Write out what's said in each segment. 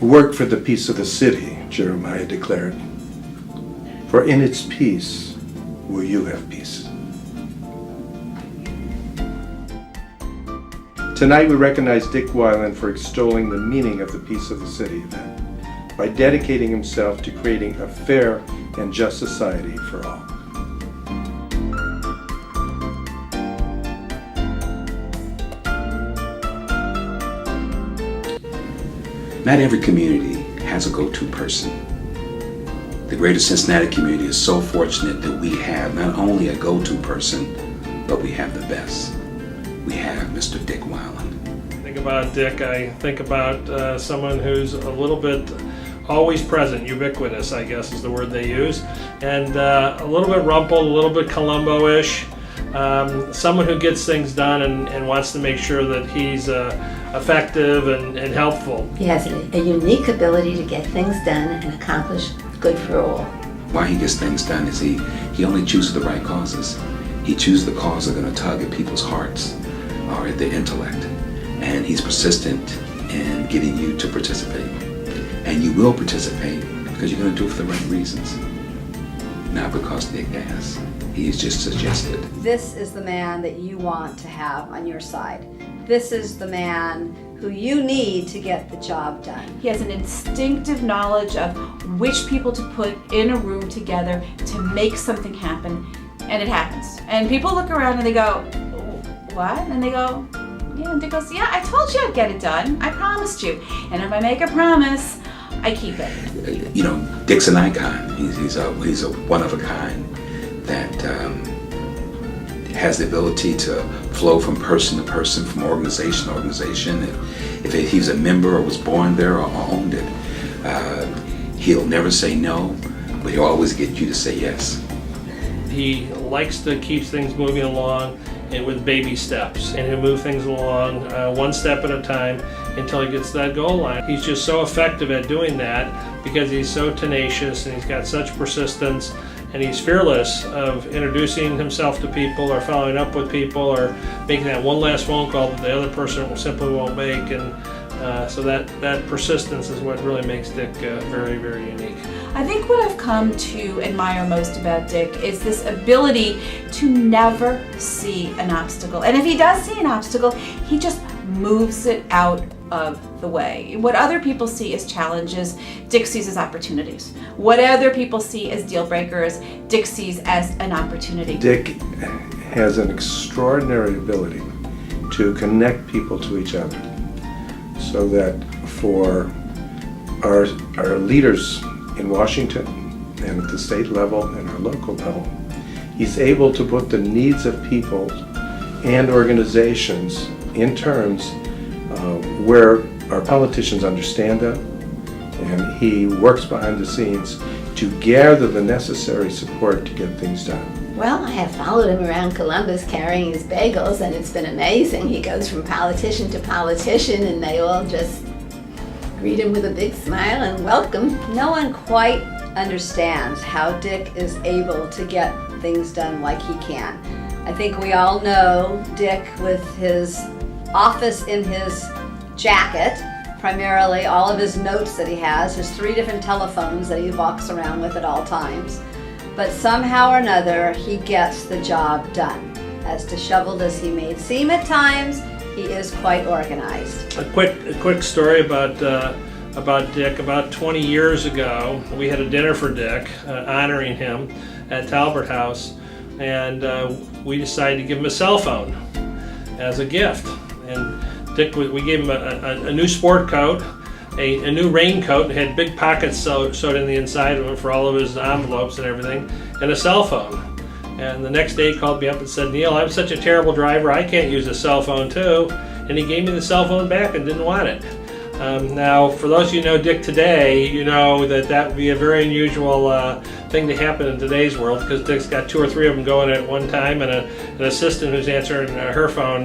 Work for the peace of the city, Jeremiah declared. For in its peace will you have peace. Tonight we recognize Dick Weiland for extolling the meaning of the Peace of the City event by dedicating himself to creating a fair and just society for all. Not every community has a go-to person. The greater Cincinnati community is so fortunate that we have not only a go-to person, but we have the best. We have Mr. Dick Weiland. Think about Dick, I think about someone who's a little bit always present, ubiquitous, I guess is the word they use, and a little bit rumpled, a little bit Columbo-ish. Someone who gets things done and wants to make sure that he's effective and helpful. He has a unique ability to get things done and accomplish good for all. Why he gets things done is he only chooses the right causes. He chooses the causes that are going to tug at people's hearts or at their intellect. And he's persistent in getting you to participate. And you will participate because you're going to do it for the right reasons. Not because Dick asks. He's just suggested. This is the man that you want to have on your side. This is the man who you need to get the job done. He has an instinctive knowledge of which people to put in a room together to make something happen, and it happens. And people look around and they go, what? And they go, yeah, and Dick goes, yeah, I told you I'd get it done. I promised you. And if I make a promise, I keep it. You know, Dick's an icon. He's a one of a kind that has the ability to flow from person to person, from organization to organization. If he's a member or was born there or owned it, he'll never say no, but he'll always get you to say yes. He likes to keep things moving along and with baby steps, and he'll move things along one step at a time until he gets to that goal line. He's just so effective at doing that because he's so tenacious and he's got such persistence, and he's fearless of introducing himself to people or following up with people or making that one last phone call that the other person simply won't make. And so that persistence is what really makes Dick very, very unique. I think what I've come to admire most about Dick is this ability to never see an obstacle. And if he does see an obstacle, he just moves it out of the way. What other people see as challenges, Dick sees as opportunities. What other people see as deal breakers, Dick sees as an opportunity. Dick has an extraordinary ability to connect people to each other, so that for our leaders in Washington and at the state level and our local level, he's able to put the needs of people and organizations in terms where our politicians understand them, and he works behind the scenes to gather the necessary support to get things done. Well, I have followed him around Columbus carrying his bagels, and it's been amazing. He goes from politician to politician, and they all just greet him with a big smile and welcome. No one quite understands how Dick is able to get things done like he can. I think we all know Dick with his office in his jacket, primarily all of his notes that he has, his 3 different telephones that he walks around with at all times. But somehow or another, he gets the job done. As disheveled as he may seem at times, he is quite organized. A quick story about Dick. About 20 years ago, we had a dinner for Dick, honoring him at Talbert House, and we decided to give him a cell phone as a gift. And Dick, we gave him a new sport coat, a new raincoat, and had big pockets sewed in the inside of it for all of his envelopes and everything, and a cell phone. And the next day he called me up and said, Neil, I'm such a terrible driver, I can't use a cell phone too. And he gave me the cell phone back and didn't want it. Now, for those of you who know Dick today, you know that would be a very unusual thing to happen in today's world, because Dick's got 2 or 3 of them going at one time, and an assistant who's answering her phone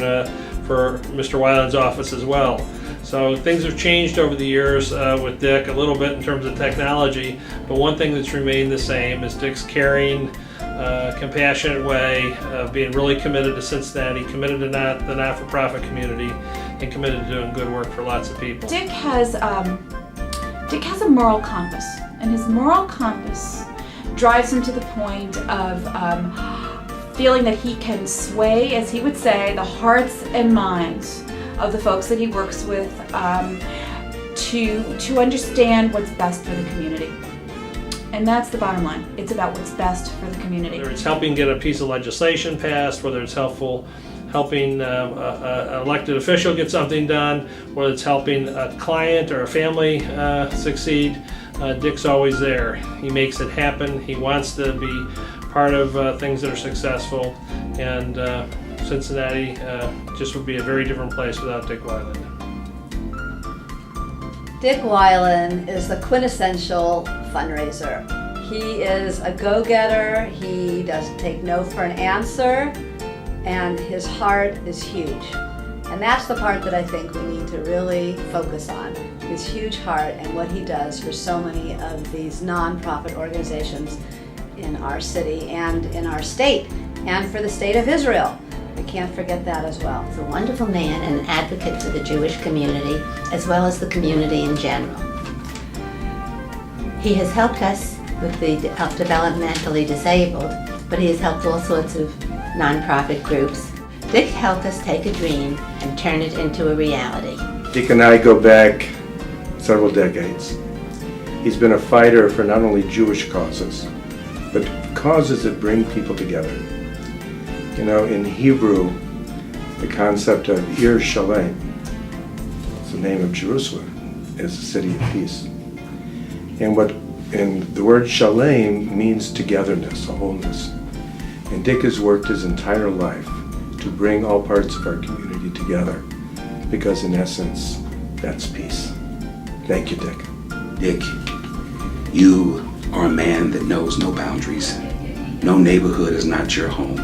for Mr. Weiland's office as well. So things have changed over the years with Dick a little bit in terms of technology, but one thing that's remained the same is Dick's caring, compassionate way of being really committed to Cincinnati, committed to the not-for-profit community, and committed to doing good work for lots of people. Dick has Dick has a moral compass, and his moral compass drives him to the point of feeling that he can sway, as he would say, the hearts and minds of the folks that he works with to understand what's best for the community. And that's the bottom line. It's about what's best for the community. Whether it's helping get a piece of legislation passed, whether it's helping an elected official get something done, whether it's helping a client or a family succeed, Dick's always there. He makes it happen. He wants to be part of things that are successful, and Cincinnati just would be a very different place without Dick Weiland. Dick Weiland is the quintessential fundraiser. He is a go-getter. He doesn't take no for an answer, and his heart is huge. And that's the part that I think we need to really focus on, his huge heart and what he does for so many of these nonprofit organizations in our city and in our state, and for the state of Israel. We can't forget that as well. He's a wonderful man and an advocate for the Jewish community, as well as the community in general. He has helped us with the developmentally disabled, but he has helped all sorts of nonprofit groups. Dick helped us take a dream and turn it into a reality. Dick and I go back several decades. He's been a fighter for not only Jewish causes, but causes that bring people together. You know, in Hebrew, the concept of Ir Shalem, it's the name of Jerusalem, is the city of peace. And the word Shalem means togetherness, a wholeness. And Dick has worked his entire life to bring all parts of our community together, because in essence, that's peace. Thank you, Dick. Dick, you are a man that knows no boundaries. No neighborhood is not your home,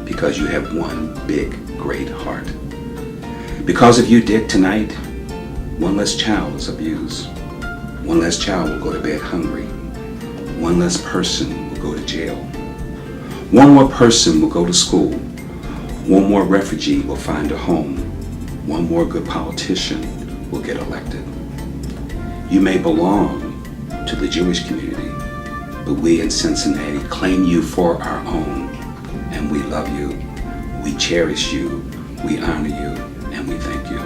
because you have one big, great heart. Because of you, Dick, tonight, one less child is abused. One less child will go to bed hungry. One less person will go to jail. One more person will go to school. One more refugee will find a home. One more good politician will get elected. You may belong to the Jewish community, but we in Cincinnati claim you for our own, and we love you, we cherish you, we honor you, and we thank you.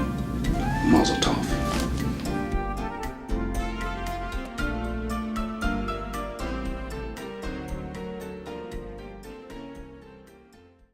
Mazel tov.